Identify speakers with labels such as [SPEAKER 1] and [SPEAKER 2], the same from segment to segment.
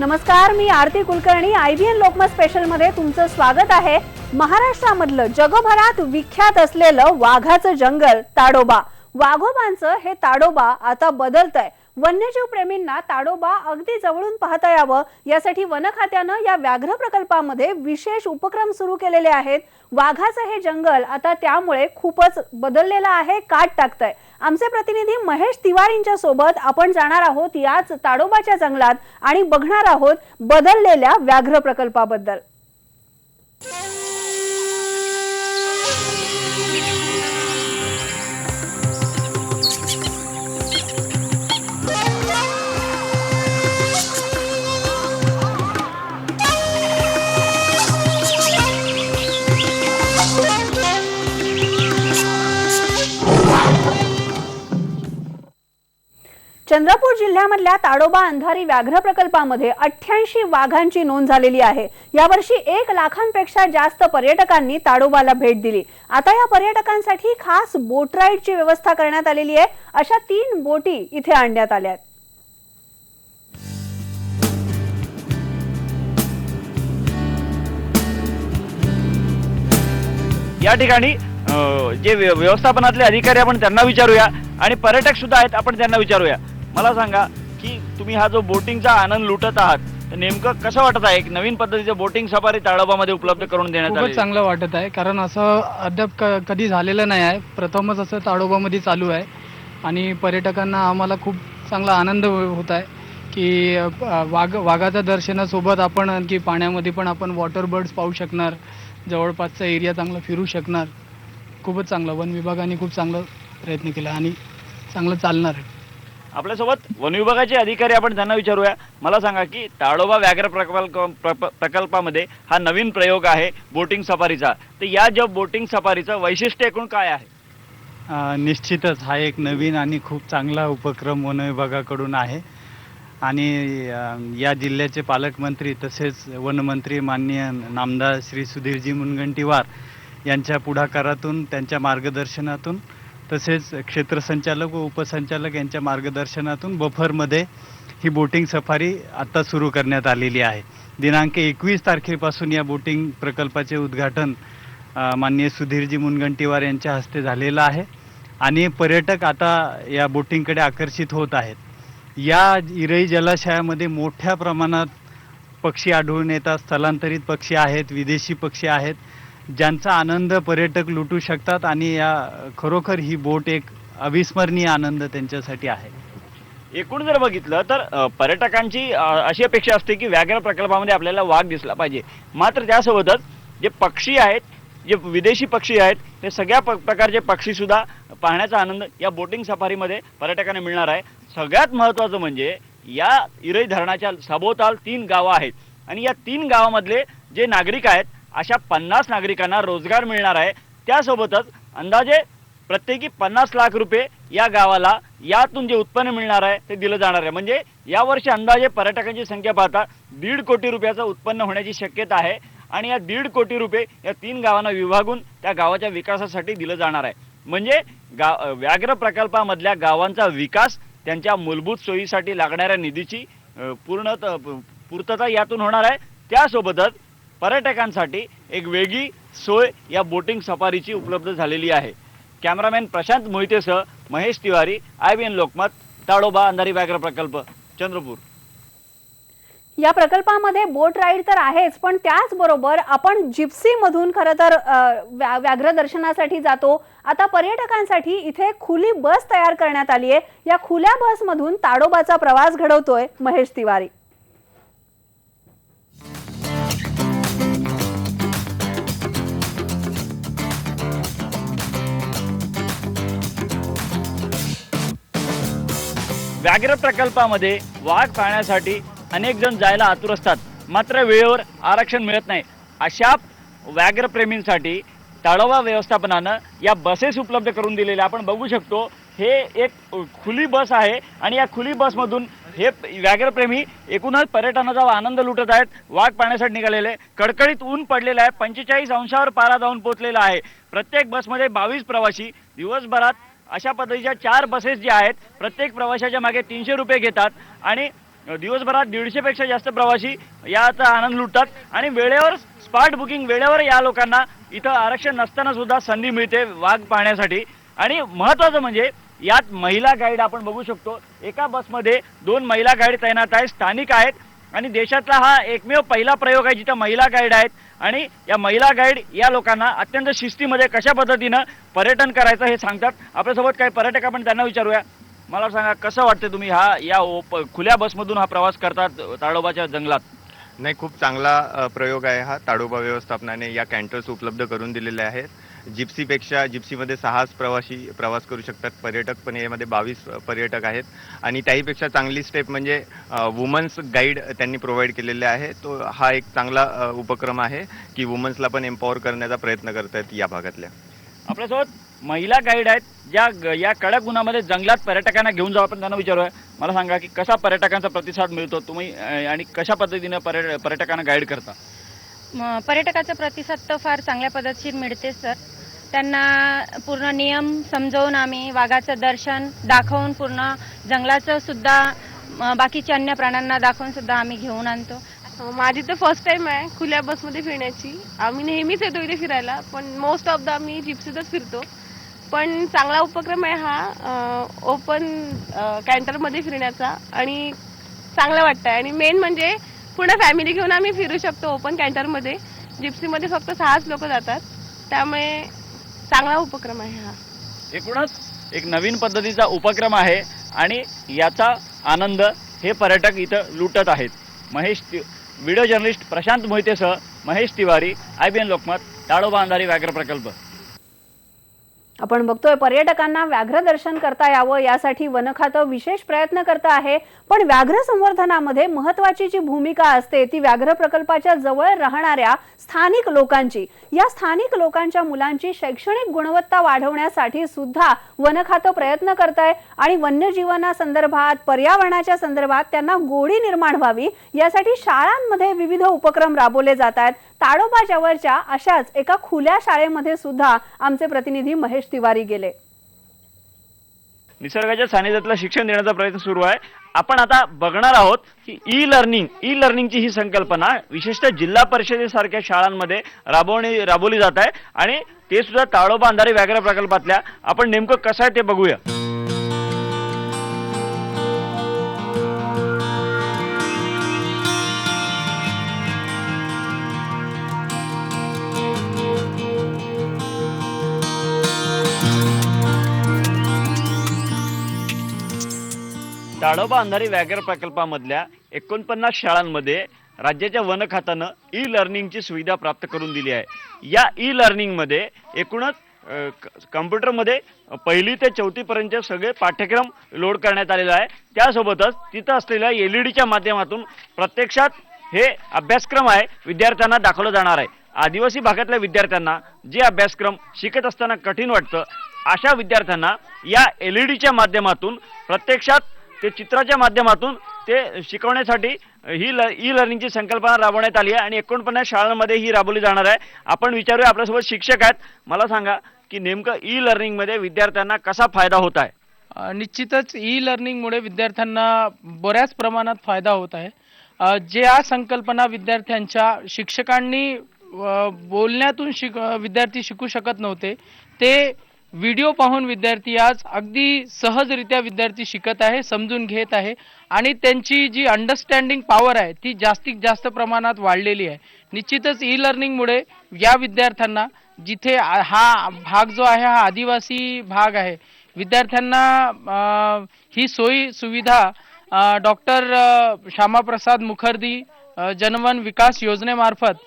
[SPEAKER 1] नमस्कार, मी आरती Kulkarni. IBN Lokmat special मध्ये तुमचं स्वागत आहे. महाराष्ट्रामधलं जगभरात विख्यात असलेलं वाघाचं जंगल ताडोबा, वाघोबांचं हे ताडोबा आता बदलतंय. वन्यजीव प्रेमींना ताडोबा अगदी जवळून पाहता यावं यासाठी वन खात्यानं या व्याघ्र प्रकल्पामध्ये विशेष उपक्रम सुरू केलेले आहेत. वाघाचं हे जंगल आता त्यामुळे खूपच बदललेलं आहे, काट टाकतंय. आमचे प्रतिनिधी महेश तिवारींच्या सोबत आपण जाणार आहोत याच ताडोबाच्या जंगलात आणि बघणार आहोत बदललेल्या व्याघ्र प्रकल्पाबद्दल. चंद्रपूर जिल्ह्यामधल्या ताडोबा अंधारी व्याघ्र प्रकल्पामध्ये 88 वाघांची नोंद झालेली आहे. यावर्षी 1 लाखांपेक्षा जास्त पर्यटकांनी ताडोबाला भेट दिली. आता या पर्यटकांसाठी खास बोट राईडची व्यवस्था करण्यात आलेली आहे. अशा 3 बोटी इथे आणण्यात आल्या आहेत.
[SPEAKER 2] या ठिकाणी जे व्यवस्थापनातले अधिकारी आपण त्यांना विचारूया आणि पर्यटक सुद्धा आहेत, आपण त्यांना विचारूया. मला सांगा की तुम्ही हा जो बोटिंगचा आनंद लुटत आहात, तर नेमकं कसं वाटत आहे? एक नवीन पद्धतीचं बोटिंग सफारी ताडोबामध्ये उपलब्ध करून देण्यात आली.
[SPEAKER 3] खूपच चांगलं वाटत आहे, कारण असं अद्याप कधी झालेलं नाही आहे. प्रथमच असं ताडोबामध्ये चालू आहे आणि पर्यटकांना आम्हाला खूप चांगला आनंद होत आहे की वाघाच्या दर्शनासोबत आपण आणखी पाण्यामध्ये पण आपण वॉटर बर्ड्स पाहू शकणार, जवळपासचा एरिया चांगला फिरू शकणार. खूपच चांगलं वन विभागाने खूप चांगला प्रयत्न केला आणि चांगलं चालणार आहे.
[SPEAKER 2] आपल्यासोबत वन विभागाचे अधिकारी, आपण त्यांना विचारूया. मला सांगा की ताडोबा व्याघ्र प्रकल्पामध्ये हा नवीन प्रयोग आहे बोटिंग सफारीचा, तर या ज्या बोटिंग सफारीचं वैशिष्ट्य एकूण काय आहे?
[SPEAKER 4] निश्चितच हा एक नवीन आणि खूप चांगला उपक्रम वन विभागाकडून आहे आणि या जिल्ह्याचे पालकमंत्री तसेच वनमंत्री माननीय नामदार श्री सुधीरजी मुनगंटीवार यांच्या पुढाकारातून, त्यांच्या मार्गदर्शनातून, तसेच क्षेत्रसंचालक व उपसंचालक यांच्या मार्गदर्शनातून बफरमध्ये ही बोटिंग सफारी आत्ता सुरू करण्यात आलेली आहे. दिनांक 21 तारखेपासून या बोटिंग प्रकल्पाचे उद्घाटन माननीय सुधीरजी मुनगंटीवार यांच्या हस्ते झालेलं आहे आणि पर्यटक आता या बोटिंगकडे आकर्षित होत आहेत. या इरई जलाशयामध्ये मोठ्या प्रमाणात पक्षी आढळून येतात. स्थलांतरित पक्षी आहेत, विदेशी पक्षी आहेत, ज्यांचा आनंद पर्यटक लुटू शकतात आणि या खरोखर ही बोट एक अविस्मरणीय आनंद त्यांच्यासाठी आहे.
[SPEAKER 2] एकूण जर बघितलं तर पर्यटकांची अशी अपेक्षा असते की व्याघ्र प्रकल्पामध्ये आपल्याला वाघ दिसला पाहिजे. मात्र त्यासोबतच जे पक्षी आहेत, जे विदेशी पक्षी आहेत, ते सगळ्या प्रकारचे पक्षी सुद्धा पाहण्याचा आनंद या बोटिंग सफारीमध्ये पर्यटकांना मिळणार आहे. सगळ्यात महत्त्वाचं म्हणजे या इरई धरणाच्या सभोवताल 3 गावं आहेत आणि या 3 गावामधले जे नागरिक आहेत, अशा 50 नागरिकांना रोजगार मिळणार आहे. त्यासोबतच अंदाजे प्रत्येकी 50 लाख रुपये या गावाला यातून जे उत्पन्न मिळणार आहे ते दिलं जाणार आहे. म्हणजे यावर्षी अंदाजे पर्यटकांची संख्या पाहता 1.5 कोटी रुपयाचं उत्पन्न होण्याची शक्यता आहे आणि या 1.5 कोटी रुपये या 3 गावांना विभागून त्या गावाच्या विकासासाठी दिलं जाणार आहे. म्हणजे व्याघ्र प्रकल्पामधल्या गावांचा विकास, त्यांच्या मूलभूत सोयीसाठी लागणाऱ्या निधीची पूर्तता यातून होणार आहे. त्यासोबतच पर्यटकांसाठी एक वेगळी सोय या बोटिंग सफारीची उपलब्ध झालेली आहे. कॅमेरामॅन प्रशांत मोहितेसह महेश तिवारी, IBN लोकमत, ताडोबा अंधारी व्याघ्र प्रकल्प, चंद्रपूर.
[SPEAKER 1] या प्रकल्पामध्ये बोट राईड तर आहेच, पण त्याचबरोबर आपण जिप्सी मधून खरं तर व्याघ्र दर्शनासाठी जातो. आता पर्यटकांसाठी इथे खुली बस तयार करण्यात आली आहे. या खुल्या बस मधून ताडोबाचा प्रवास घडवतोय महेश तिवारी.
[SPEAKER 2] व्याघ्र प्रकल्पामध्ये वाघ पाहण्यासाठी अनेक जण जायला आतुर असतात, मात्र वेळेवर आरक्षण मिळत नाही. अशा व्याघ्रप्रेमींसाठी ताडोबा व्यवस्थापनानं या बसेस उपलब्ध करून दिलेल्या आपण बघू शकतो. हे एक खुली बस आहे आणि या खुली बसमधून हे व्याघ्रप्रेमी एकूणच पर्यटनाचा आनंद लुटत आहेत. वाघ पाहण्यासाठी निघालेले, कडकडीत ऊन पडलेलं आहे, 45 अंशावर पारा जाऊन पोहोचलेला आहे. प्रत्येक बसमध्ये 22 प्रवासी दिवसभरात अशा पद्धतीच्या 4 बसेस ज्या आहेत प्रत्येक प्रवाशाच्या मागे 300 रुपये घेतात आणि दिवसभरात 150 पेक्षा जास्त प्रवासी याचा आनंद लुटतात आणि वेळेवर स्पॉट बुकिंग वेळेवर या लोकांना इथं आरक्षण नसताना सुद्धा संधी मिळते वाघ पाहण्यासाठी. आणि महत्त्वाचं म्हणजे यात महिला गाईड आपण बघू शकतो. एका बसमध्ये 2 महिला गाईड तैनात आहेत, स्थानिक आहेत आणि देशातला हा एकमेव पहिला प्रयोग आहे जिथं महिला गाईड आहेत. आणि या महिला गाईड या लोकांना अत्यंत शिस्तीमध्ये कशा पद्धतीनं पर्यटन करायचं हे सांगतात. आपल्यासोबत काही पर्यटक आपण त्यांना विचारूया. मला सांगा, कसं वाटतं तुम्ही या खुल्या बसमधून हा प्रवास करतात ताडोबाच्या जंगलात?
[SPEAKER 5] नाही, खूप चांगला प्रयोग आहे हा. ताडोबा व्यवस्थापनाने या कॅन्टर्स उपलब्ध करून दिलेले आहेत. जिप्सीमध्ये 6 प्रवासी प्रवास करू शकतात पर्यटक, पण यामध्ये 22 पर्यटक आहेत. आणि त्याहीपेक्षा चांगली स्टेप म्हणजे वुमन्स गाईड त्यांनी प्रोव्हाइड केलेले आहे. तो हा एक चांगला उपक्रम आहे की वुमन्सला पण एम्पॉवर करण्याचा प्रयत्न करत आहेत या भागातल्या.
[SPEAKER 2] आपल्यासोबत महिला गाईड आहेत ज्या या कडक उन्हामध्ये जंगलात पर्यटकांना घेऊन जाऊ. आपण त्यांना विचारूया. मला सांगा की कसा पर्यटकांचा प्रतिसाद मिळतो तुम्ही आणि कशा पद्धतीने पर्यटकांना गाईड करता?
[SPEAKER 6] पर्यटकाचा प्रतिसाद तर फार चांगल्या पद्धतीने मिळते सर. त्यांना पूर्ण नियम समजावून आम्ही वाघाचं दर्शन दाखवून पूर्ण जंगलाचं सुद्धा बाकीच्या अन्य प्राण्यांना दाखवून सुद्धा आम्ही घेऊन आणतो.
[SPEAKER 7] माझी तर फर्स्ट टाइम आहे खुल्या बसमध्ये फिरण्याची. आम्ही नेहमीच येतो इथे फिरायला, पण मोस्ट ऑफ द आम्ही जिप्सीतच फिरतो. पण चांगला उपक्रम आहे हा ओपन कॅन्टरमध्ये फिरण्याचा आणि चांगलं वाटतं आहे. आणि मेन म्हणजे पूर्ण फॅमिली घेऊन आम्ही फिरू शकतो ओपन कॅन्टरमध्ये. जिप्सीमध्ये फक्त 6च लोक जातात, त्यामुळे चांगला उपक्रम आहे हा.
[SPEAKER 2] एकूणच एक नवीन पद्धतीचा उपक्रम आहे आणि याचा आनंद हे पर्यटक इथं लुटत आहेत. व्हिडिओ जर्नलिस्ट प्रशांत मोहितेसह महेश तिवारी, IBN लोकमत, ताडोबा अंधारी व्याघ्र प्रकल्प.
[SPEAKER 1] आपण बघतोय पर्यटकांना व्याघ्र दर्शन करता यावं यासाठी वन खातं विशेष प्रयत्न करत आहे. पण व्याघ्र संवर्धनामध्ये महत्त्वाची जी भूमिका असते ती व्याघ्र प्रकल्पाच्या जवळ राहणाऱ्या स्थानिक लोकांची. या स्थानिक लोकांच्या मुलांची शैक्षणिक गुणवत्ता वाढवण्यासाठी सुद्धा वन खातं प्रयत्न करत आहे आणि वन्यजीवनासंदर्भात पर्यावरणाच्या संदर्भात त्यांना गोडी निर्माण व्हावी यासाठी शाळांमध्ये विविध उपक्रम राबवले जात आहेत. ताडोबा जवळच्या अशाच एका खुल्या शाळेमध्ये सुद्धा आमचे प्रतिनिधी महेश तिवारी गेले.
[SPEAKER 2] निसर्गाच्या सानिध्यातलं शिक्षण देण्याचा प्रयत्न सुरू आहे. आपण आता बघणार आहोत की ई लर्निंगची ही संकल्पना विशेषतः जिल्हा परिषदेसारख्या शाळांमध्ये राबवली जात आहे आणि ते सुद्धा ताडोबा अंधारी व्याघ्र प्रकल्पातल्या. आपण नेमकं कसं आहे ते बघूया. ताडोबा अंधारी व्याघ्र प्रकल्पामधल्या 49 शाळांमध्ये राज्याच्या वन खात्यानं ई लर्निंगची सुविधा प्राप्त करून दिली आहे. या ई लर्निंगमध्ये एकूणच कम्प्युटरमध्ये 1ली ते 4थी पर्यंत सगळे पाठ्यक्रम लोड करण्यात आलेला आहे. त्यासोबतच तिथं असलेल्या LED माध्यमातून प्रत्यक्षात हे अभ्यासक्रम आहे विद्यार्थ्यांना दाखवलं जाणार आहे. आदिवासी भागातल्या विद्यार्थ्यांना जे अभ्यासक्रम शिकत असताना कठीण वाटतं अशा विद्यार्थ्यांना या LED माध्यमातून प्रत्यक्षात ते चित्राच्या माध्यमातून ते शिकवण्यासाठी ही ई लर्निंगची संकल्पना राबवण्यात आली आहे आणि 49 शाळांमध्ये ही राबवली जाणार आहे. आपण विचारूया. आपल्यासोबत शिक्षक आहेत. मला सांगा की नेमकं ई लर्निंगमध्ये विद्यार्थ्यांना कसा फायदा होत आहे?
[SPEAKER 3] निश्चितच ई लर्निंगमुळे विद्यार्थ्यांना बऱ्याच प्रमाणात फायदा होत आहे. ज्या संकल्पना विद्यार्थ्यांच्या शिक्षकांनी बोलण्यातून विद्यार्थी शिकू शकत नव्हते ते व्हिडिओ पाहून विद्यार्थी आज अगदी सहजरित्या विद्यार्थी शिकत आहे, समजून घेत आहे आणि त्यांची जी अंडरस्टँडिंग पॉवर आहे ती जास्तीत जास्त प्रमाणात वाढलेली आहे. निश्चितच ई लर्निंगमुळे या विद्यार्थ्यांना जिथे हा भाग जो आहे हा आदिवासी भाग आहे विद्यार्थ्यांना ही सोयी सुविधा डॉक्टर श्यामाप्रसाद मुखर्जी जनवन विकास योजनेमार्फत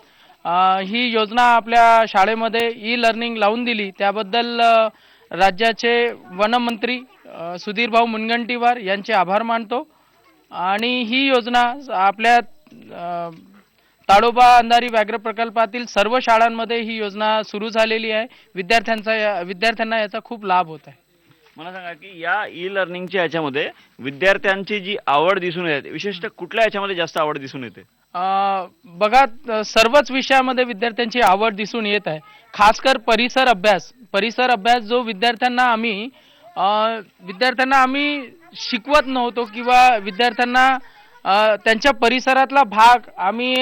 [SPEAKER 3] ही योजना आपल्या शाळेमध्ये ई लर्निंग लावून दिली. त्याबद्दल राज्याचे वनमंत्री सुधीर भाऊ मुनगंटीवार यांचे आभार मानतो. आणि ही योजना आपल्या ताडोबा अंधारी व्याघ्र प्रकल्पातील सर्व शाळांमध्ये ही योजना सुरू झालेली आहे. विद्यार्थ्यांना याचा खूप लाभ होत आहे.
[SPEAKER 2] मला सांगा की या ई लर्निंगच्या याच्यामध्ये विद्यार्थ्यांची जी आवड दिसून येते विशेषतः कुठल्या याच्यामध्ये जास्त आवड दिसून येते?
[SPEAKER 3] बघा सर्वच विषयामध्ये विद्यार्थ्यांची आवड दिसून येत आहे. खासकर परिसर अभ्यास जो विद्यार्थ्यांना आम्ही शिकवत नव्हतो किंवा विद्यार्थ्यांना
[SPEAKER 8] त्यांच्या परिसरातला भाग आम्ही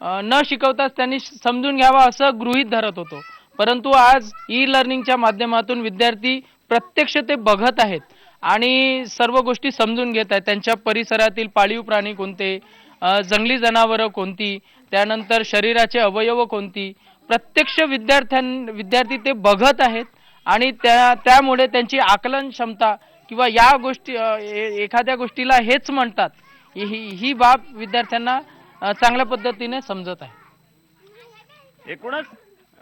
[SPEAKER 8] न शिकवताच त्यांनी समजून घ्यावा असं गृहीत धरत होतो. परंतु आज ई लर्निंगच्या माध्यमातून विद्यार्थी प्रत्यक्ष ते बघत आहेत आणि सर्व गोष्टी समजून घेत आहेत. त्यांच्या परिसरातील पाळीव प्राणी कोणते, जंगली जनावरं कोणती, त्यानंतर शरीराचे अवयव कोणती, प्रत्यक्ष विद्यार्थी ते बघत आहेत आणि त्यामुळे त्यांची आकलन क्षमता किंवा या गोष्टी एखाद्या गोष्टीला हेच म्हणतात ही बाब विद्यार्थ्यांना चांगल्या पद्धतीने समजत आहे.
[SPEAKER 2] एकूणच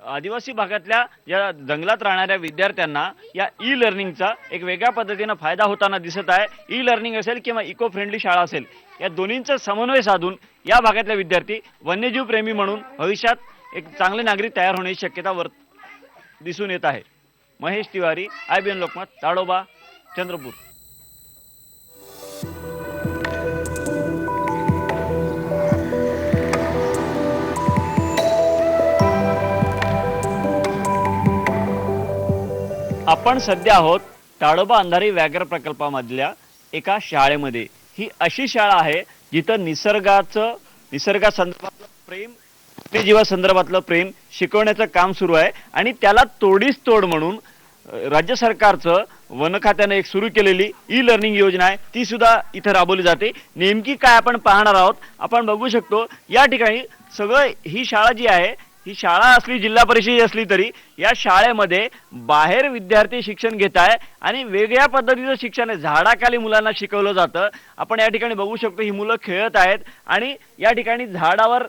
[SPEAKER 2] आदिवासी भागातल्या या जंगलात राहणाऱ्या विद्यार्थ्यांना या ई लर्निंगचा एक वेगळ्या पद्धतीनं फायदा होताना दिसत आहे. ई लर्निंग असेल किंवा इको फ्रेंडली शाळा असेल, या दोन्हींचा समन्वय साधून या भागातले विद्यार्थी वन्यजीव प्रेमी म्हणून भविष्यात एक चांगले नागरिक तयार होण्याची शक्यता दिसून येत आहे. महेश तिवारी, IBN लोकमत, ताडोबा, चंद्रपूर. आपण सध्या आहोत ताडोबा अंधारी व्याघ्र प्रकल्पामधल्या एका शाळेमध्ये. ही अशी शाळा आहे जिथं निसर्गासंदर्भातलं प्रेम, वन्यजीवासंदर्भातलं प्रेम शिकवण्याचं काम सुरू आहे आणि त्याला तोडीस तोड म्हणून राज्य सरकारचं वन खात्याने एक सुरू केलेली ई लर्निंग योजना आहे, ती सुद्धा इथं राबवली जाते. नेमकी काय आपण पाहणार आहोत. आपण बघू शकतो या ठिकाणी सगळं ही शाळा जी आहे, ही शाळा असली, जिल्हा परिषद असली तरी या शाळेमध्ये बाहेर विद्यार्थी शिक्षण घेत आहे आणि वेगळ्या पद्धतीचं शिक्षण आहे. झाडाखाली मुलांना शिकवलं जातं. आपण या ठिकाणी बघू शकतो ही मुलं खेळत आहेत आणि या ठिकाणी झाडावर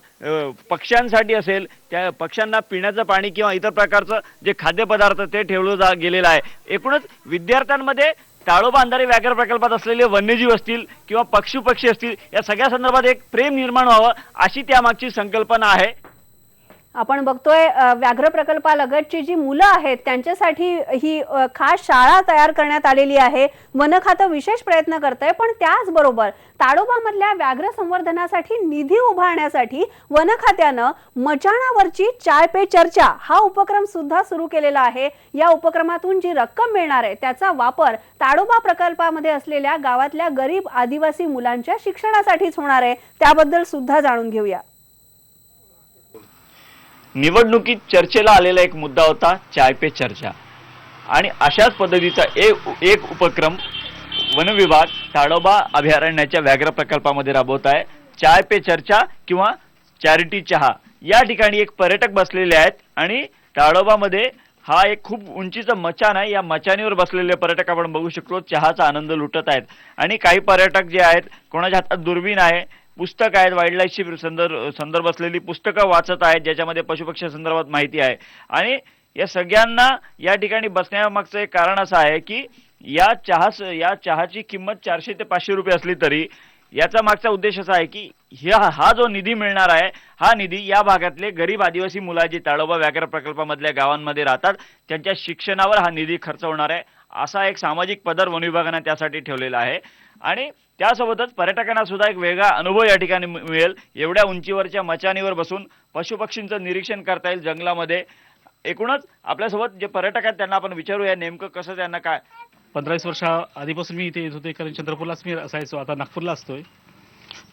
[SPEAKER 2] पक्ष्यांसाठी असेल, त्या पक्ष्यांना पिण्याचं पाणी किंवा इतर प्रकारचं जे खाद्यपदार्थ ते ठेवलं गेलेलं आहे. एकूणच विद्यार्थ्यांमध्ये ताडोबा अंधारी व्याघ्र प्रकल्पात असलेले वन्यजीव असतील किंवा पक्षी असतील, या सगळ्या संदर्भात एक प्रेम निर्माण व्हावं अशी त्यामागची संकल्पना आहे.
[SPEAKER 1] आपण बघतोय व्याघ्र प्रकल्पालगतची जी मुलं आहेत त्यांच्यासाठी ही खास शाळा तयार करण्यात आलेली आहे. वन खातं विशेष प्रयत्न करतंय, पण त्याचबरोबर ताडोबामधल्या व्याघ्र संवर्धनासाठी निधी उभारण्यासाठी वन खात्यानं मचाणावरची चाय पे चर्चा हा उपक्रम सुद्धा सुरू केलेला आहे. या उपक्रमातून जी रक्कम मिळणार आहे त्याचा वापर ताडोबा प्रकल्पामध्ये असलेल्या गावातल्या गरीब आदिवासी मुलांच्या शिक्षणासाठीच होणार आहे. त्याबद्दल सुद्धा जाणून घेऊया.
[SPEAKER 2] निवडणुकीत चर्चेला आलेला एक मुद्दा होता चाय पे चर्चा आणि अशाच पद्धतीचा एक उपक्रम वन विभाग ताडोबा अभयारण्याच्या व्याघ्र प्रकल्पामध्ये राबवत आहे. चाय पे चर्चा किंवा चॅरिटी चहा. या ठिकाणी एक पर्यटक बसलेले आहेत आणि ताडोबामध्ये हा एक खूप उंचीचा मचान आहे. या मचानीवर बसलेले पर्यटक आपण बघू शकतो चहाचा आनंद लुटत आहेत आणि काही पर्यटक जे आहेत कोणाच्या हातात दुर्बीण आहे, पुस्तक आहेत, वाईल्ड लाईफशी संदर्भ असलेली पुस्तकं वाचत आहेत ज्याच्यामध्ये पशुपक्षी संदर्भात माहिती आहे. आणि या सगळ्यांना या ठिकाणी बसण्यामागचं एक कारण असं आहे की या चहाची किंमत 400 ते 500 रुपये असली तरी याचा मागचा उद्देश असा आहे की हा जो निधी मिळणार आहे हा निधी या भागातले गरीब आदिवासी मुलं जी ताडोबा व्याघ्र प्रकल्पामधल्या गावांमध्ये राहतात त्यांच्या शिक्षणावर हा निधी खर्च होणार आहे. असा एक सामाजिक पदर वन विभागाने त्यासाठी ठेवलेला आहे आणि त्यासोबतच पर्यटकांना सुद्धा एक वेगळा अनुभव या ठिकाणी मिळेल. एवढ्या उंचीवरच्या मचानीवर बसून पशुपक्षींचं निरीक्षण करता येईल जंगलामध्ये. एकूणच आपल्यासोबत जे पर्यटक आहेत त्यांना आपण विचारूया नेमकं कसं त्यांना काय.
[SPEAKER 9] 15-20 वर्ष आधीपासून मी इथे येत होते, कारण चंद्रपूरलाच मी असायचो, आता नागपूरला असतोय.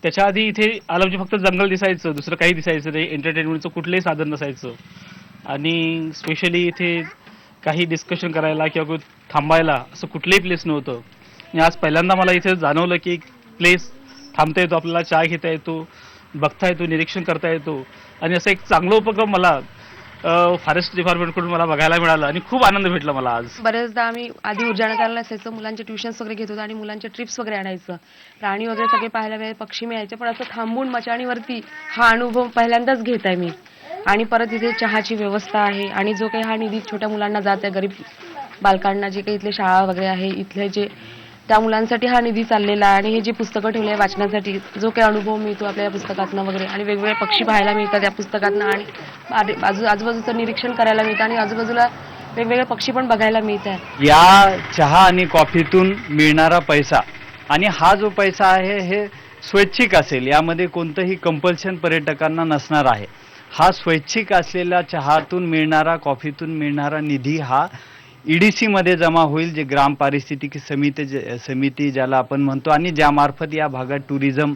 [SPEAKER 9] त्याच्या आधी इथे आलं म्हणजे फक्त जंगल दिसायचं, दुसरं काही दिसायचं नाही. एंटरटेनमेंटचं कुठलंही साधन नसायचं आणि स्पेशली इथे काही डिस्कशन करायला किंवा थांबायला असं कुठलंही प्लेस नव्हतं. आणि आज पहिल्यांदा मला इथे जाणवलं की एक प्लेस थांबता येतो, आपल्याला चहा घेता येतो, बघता येतो, निरीक्षण करता येतो आणि असं एक चांगलं उपक्रम मला फॉरेस्ट डिपार्टमेंटकडून मला बघायला मिळालं आणि खूप आनंद भेटला मला आज.
[SPEAKER 10] बरेचदा आम्ही आधी उजाणकाला असायचं, मुलांचे ट्युशन्स वगैरे घेत होतो आणि मुलांचे ट्रिप्स वगैरे आणायचं, प्राणी वगैरे सगळे पाहायला मिळाले, पक्षी मिळायचे. पण असं थांबून मचाणीवरती हा अनुभव पहिल्यांदाच घेत आहे मी. आणि परत इथे चहाची व्यवस्था आहे आणि जो काही हा निधी छोट्या मुलांना जात आहे, गरीब बालकांना, जे काही इथले शाळा वगैरे आहे इथले जे त्या मुलांसाठी हा निधी चाललेला आहे. आणि हे जी पुस्तकं ठेवली आहे वाचण्यासाठी, जो काही अनुभव मिळतो आपल्या या पुस्तकातनं वगैरे आणि वेगवेगळे पक्षी पाहायला मिळतात या पुस्तकातनं आणि आजूबाजूचं निरीक्षण करायला मिळतं आणि आजूबाजूला वेगवेगळे पक्षी पण बघायला मिळतात.
[SPEAKER 4] या चहा आणि कॉफीतून मिळणारा पैसा आणि हा जो पैसा आहे हे स्वैच्छिक असेल, यामध्ये कोणतंही कंपल्शन पर्यटकांना नसणार आहे. हा स्वैच्छिक असलेला चहातून मिळणारा, कॉफीतून मिळणारा निधी हा EDC मध्ये जमा होईल, जे ग्राम पारिस्थितिकी समिती ज्याला आपण म्हणतो, आणि ज्यामार्फत या भागात टुरिझम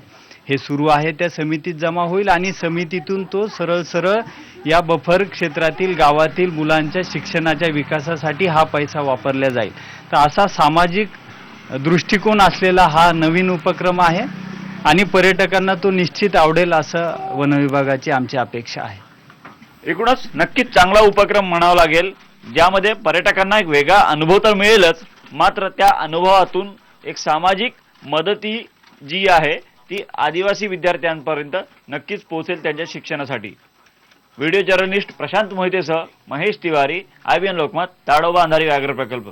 [SPEAKER 4] हे सुरू आहे त्या समितीत जमा होईल आणि समितीतून तो सरळ या बफर क्षेत्रातील गावातील मुलांच्या शिक्षणाच्या विकासासाठी हा पैसा वापरला जाईल. तर असा सामाजिक दृष्टिकोन असलेला हा नवीन उपक्रम आहे आणि पर्यटकांना तो निश्चित आवडेल असं वनविभागाची आमची अपेक्षा आहे.
[SPEAKER 2] एकूणच नक्कीच चांगला उपक्रम म्हणावा लागेल, ज्यामध्ये पर्यटकांना एक वेगळा अनुभव तर मिळेलच, मात्र त्या अनुभवातून एक सामाजिक मदती जी आहे ती आदिवासी विद्यार्थ्यांपर्यंत नक्कीच पोहोचेल त्यांच्या शिक्षणासाठी. व्हिडिओ जर्नलिस्ट प्रशांत मोहितेसह महेश तिवारी, IBN लोकमत, ताडोबा अंधारी व्याघ्र प्रकल्प.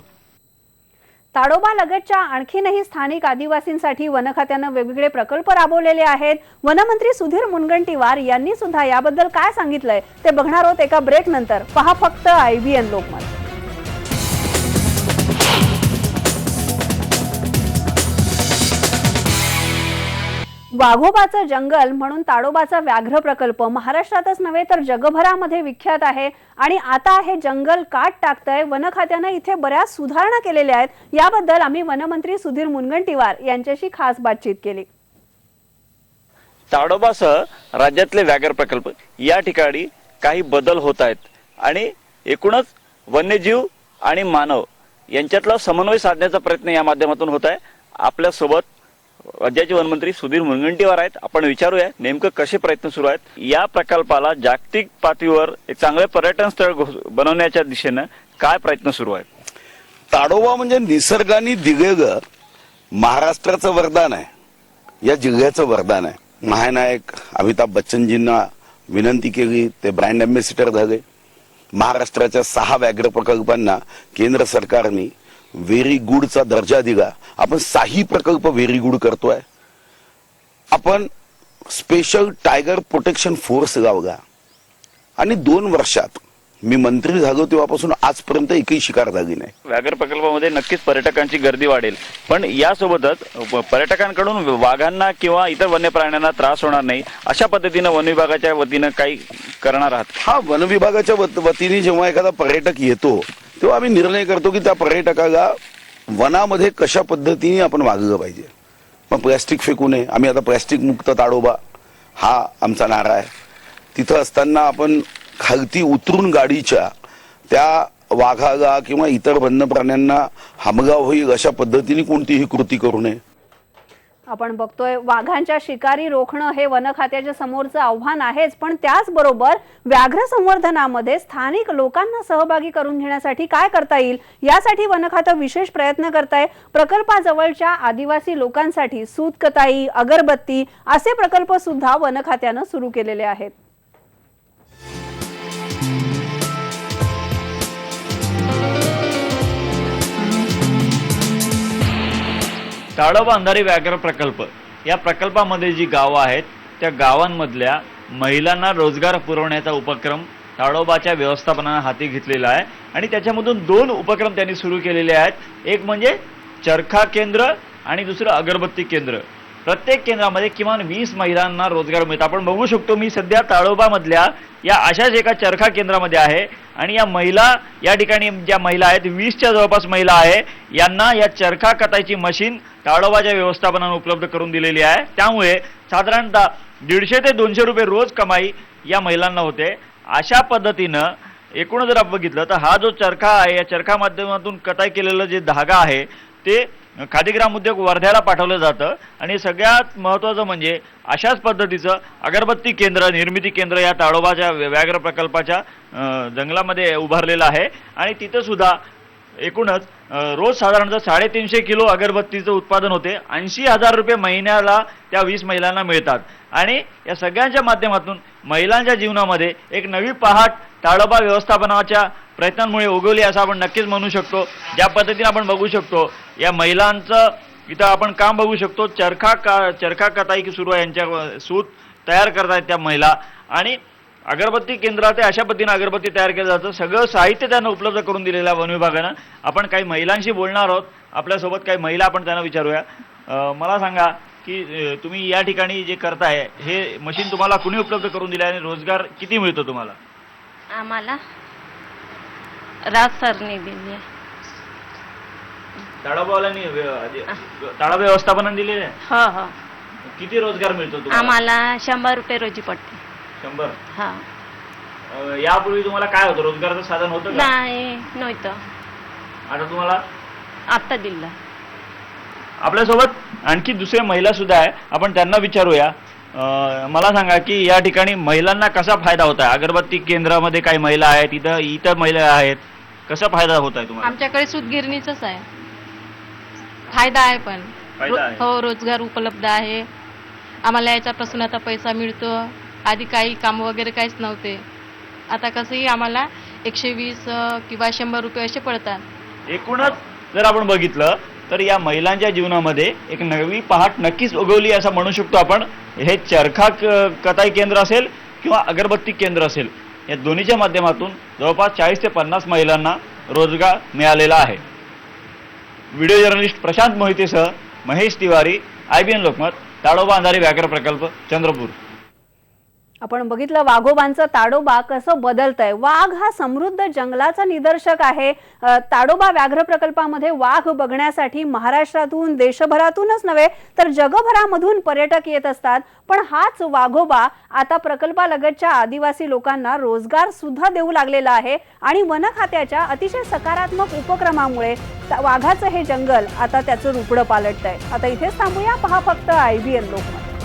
[SPEAKER 1] ताडोबा लगतच्या आणखीनही स्थानिक आदिवासींसाठी वन खात्यानं वेगवेगळे प्रकल्प राबवलेले आहेत. वनमंत्री सुधीर मुनगंटीवार यांनी सुद्धा याबद्दल काय सांगितलंय ते बघणार आहोत एका ब्रेक नंतर. पहा फक्त IBN लोकमत. वाघोबाचं जंगल म्हणून ताडोबाचा व्याघ्र प्रकल्प महाराष्ट्रातच नव्हे तर जगभरामध्ये विख्यात आहे आणि आता हे जंगल काट टाकतंय. वन खात्यानं इथे बऱ्याच सुधारणा केलेल्या आहेत. याबद्दल आम्ही वनमंत्री सुधीर मुनगंटीवार यांच्याशी खास बातचीत केली.
[SPEAKER 2] ताडोबासह राज्यातले व्याघ्र प्रकल्प या ठिकाणी काही बदल होत आहेत आणि एकूणच वन्यजीव आणि मानव यांच्यातला समन्वय साधण्याचा प्रयत्न या माध्यमातून होत आहे. आपल्यासोबत राज्याचे वनमंत्री सुधीर मुनगंटीवार आहेत. आपण विचारूया नेमकं कसे प्रयत्न सुरू आहेत. या प्रकल्पाला जागतिक पातळीवर एक चांगले पर्यटन स्थळ बनवण्याच्या दिशेनं काय प्रयत्न सुरू आहेत.
[SPEAKER 11] ताडोबा म्हणजे निसर्गाने दिलेलं महाराष्ट्राचं वरदान आहे, या जिल्ह्याचं वरदान आहे. महानायक अमिताभ बच्चनजींना विनंती केली, ते ब्रँड अँबॅसिडर झाले. महाराष्ट्राच्या 6 व्याघ्र प्रकल्पांना केंद्र सरकारने व्हेरी गुडचा दर्जा दिला. आपण 6 प्रकल्प व्हेरी गुड करतोय. आपण स्पेशल टायगर प्रोटेक्शन फोर्स लावला आणि 2 वर्षात मी मंत्री झालो तेव्हापासून आजपर्यंत एकही शिकार झाली नाही.
[SPEAKER 2] व्याघ्र प्रकल्पामध्ये नक्कीच पर्यटकांची गर्दी वाढेल, पण यासोबतच पर्यटकांकडून वाघांना किंवा इतर वन्य प्राण्यांना त्रास होणार नाही अशा पद्धतीनं वन विभागाच्या वतीनं काही करणार आहात.
[SPEAKER 11] हा, वन विभागाच्या वतीने जेव्हा एखादा पर्यटक येतो तेव्हा आम्ही निर्णय करतो की त्या पर्यटकाला वनामध्ये कशा पद्धतीने आपण वागलं पाहिजे. मग प्लॅस्टिक फेकू नये. आम्ही आता प्लॅस्टिक मुक्त ताडोबा हा आमचा नारा आहे. तिथं असताना आपण खालती उतरून गाडीच्या त्या वाघाला किंवा इतर वन्य प्राण्यांना हमला होईल अशा पद्धतीने कोणतीही कृती करू नये.
[SPEAKER 1] आपण बघतोय वाघांच्या शिकारी रोखणं हे वन खात्याच्या समोरचं आव्हान आहेच, पण त्याचबरोबर व्याघ्र संवर्धनामध्ये स्थानिक लोकांना सहभागी करून घेण्यासाठी काय करता येईल यासाठी वन खातं विशेष प्रयत्न करत आहे. प्रकल्पाजवळच्या आदिवासी लोकांसाठी सूतकताई, अगरबत्ती असे प्रकल्प सुद्धा वन खात्यानं सुरू केलेले आहेत.
[SPEAKER 2] ताडोबा अंधारी व्याघ्र प्रकल्प या प्रकल्पामध्ये जी गावं आहेत त्या गावांमधल्या महिलांना रोजगार पुरवण्याचा उपक्रम ताडोबाच्या व्यवस्थापनाने हाती घेतलेला आहे आणि त्याच्यामधून 2 उपक्रम त्यांनी सुरू केलेले आहेत. एक म्हणजे चरखा केंद्र आणि दुसरं अगरबत्ती केंद्र. प्रत्येक केंद्रामध्ये किमान 20 महिलांना रोजगार मिळतो. आपण बघू शकतो मी सध्या ताडोबामधल्या या अशाच एका चरखा केंद्रामध्ये आहे आणि या महिला या ठिकाणी ज्या महिला आहेत 20च्या जवळपास महिला आहे, यांना या चरखा कताईची मशीन ताडोबाच्या व्यवस्थापनाने उपलब्ध करून दिलेली आहे. त्यामुळे साधारणतः 150 ते 200 रुपये रोज कमाई या महिलांना होते. अशा पद्धतीनं एकूण जर आपण बघितलं तर हा जो चरखा आहे या चरखा माध्यमातून कताई केलेलं जे धागा आहे ते खादी ग्राम उद्योग वर्ध्याला पाठवलं जातं आणि सगळ्यात महत्त्वाचं म्हणजे अशाच पद्धतीचं अगरबत्ती केंद्र, निर्मिती केंद्र या ताडोबाच्या व्याघ्र प्रकल्पाच्या जंगलामध्ये उभारलेलं आहे आणि तिथं सुद्धा एकूणच रोज साधारणतः 350 किलो अगरबत्तीचं उत्पादन होते. 80,000 रुपये महिन्याला त्या 20 महिलांना मिळतात आणि या सगळ्यांच्या माध्यमातून महिलांच्या जीवनामध्ये एक नवी पहाट ताडोबा व्यवस्थापनाच्या प्रयत्नांमुळे उगवली असं आपण नक्कीच म्हणू शकतो. ज्या पद्धतीने आपण बघू शकतो या महिलांचं इथं आपण काम बघू शकतो. चरखा कताई सुरू आहे, यांच्या सूत तयार करतायत त्या महिला आणि अगरबत्ती केंद्रात अशा पद्धतीने अगरबत्ती तयार केलं जातं. सगळं साहित्य त्यांना उपलब्ध करून दिलेलं आहे वन विभागानं. आपण काही महिलांशी बोलणार आहोत. आपल्यासोबत काही महिला आपण त्यांना विचारूया. मला सांगा की तुम्ही या ठिकाणी जे करताय हे मशीन तुम्हाला कुणी उपलब्ध करून दिलं आणि रोजगार किती मिळतो तुम्हाला?
[SPEAKER 6] आम्हाला राज सरने दिली.
[SPEAKER 2] ताडोबावाल्यांनी ताडोबा व्यवस्थापनाने दिलेले आहे.
[SPEAKER 6] हो हो
[SPEAKER 2] किती रोजगार मिळतो तुम्हाला?
[SPEAKER 6] आम्हाला 100 रुपये रोजी पडते.
[SPEAKER 2] 100.
[SPEAKER 6] हा
[SPEAKER 2] यापूर्वी तुम्हाला काय होतं, रोजगाराचं साधन होतं का?
[SPEAKER 6] नाही नव्हतं,
[SPEAKER 2] आता तुम्हाला
[SPEAKER 6] आत्ता दिलं.
[SPEAKER 2] आपल्यासोबत आणखी दुसऱ्या महिला सुद्धा आहे, आपण त्यांना विचारूया. मला सांगा की या ठिकाणी महिलांना कसा फायदा होत आहे? अगरबत्ती केंद्रामध्ये काही महिला आहेत, इतर महिला आहेत, कसा फायदा होत आहे तुम्हाला?
[SPEAKER 10] आमच्याकडे सूतगिरणीचंच आहे, फायदा आहे पण
[SPEAKER 2] फायदा आहे.
[SPEAKER 10] हो रोजगार उपलब्ध आहे आम्हाला. याच्यापासून आता पैसा मिळतो. आधी काही काम वगैरे काहीच नव्हते, आता कसंही आम्हाला 120 किंवा 100 रुपये असे पडतात.
[SPEAKER 2] एकूणच जर आपण बघितलं तर या महिलांच्या जीवनामध्ये एक नवी पहाट नक्कीच उगवली असं म्हणू शकतो आपण. हे चरखा कताई केंद्र असेल किंवा अगरबत्ती केंद्र असेल, या दोन्हीच्या माध्यमातून जवळपास 40 ते 50 महिलांना रोजगार मिळालेला आहे. व्हिडिओ जर्नलिस्ट प्रशांत मोहितेसह महेश तिवारी, IBN लोकमत, ताडोबा अंधारी व्याघ्र प्रकल्प, चंद्रपूर.
[SPEAKER 1] आपण बघितलं वाघोबांचं ताडोबा कसं बदलतंय. वाघ हा समृद्ध जंगलाचा निदर्शक आहे. ताडोबा व्याघ्र प्रकल्पामध्ये वाघ बघण्यासाठी महाराष्ट्रातून, देशभरातूनच नव्हे तर जगभरामधून पर्यटक येत असतात. पण हाच वाघोबा आता प्रकल्पालगतच्या आदिवासी लोकांना रोजगार सुद्धा देऊ लागलेला आहे आणि वन खात्याच्या अतिशय सकारात्मक उपक्रमामुळे वाघाचं हे जंगल आता त्याचं रुपडं पालटतंय. आता इथेच थांबूया, पहा फक्त IBN लोकमत.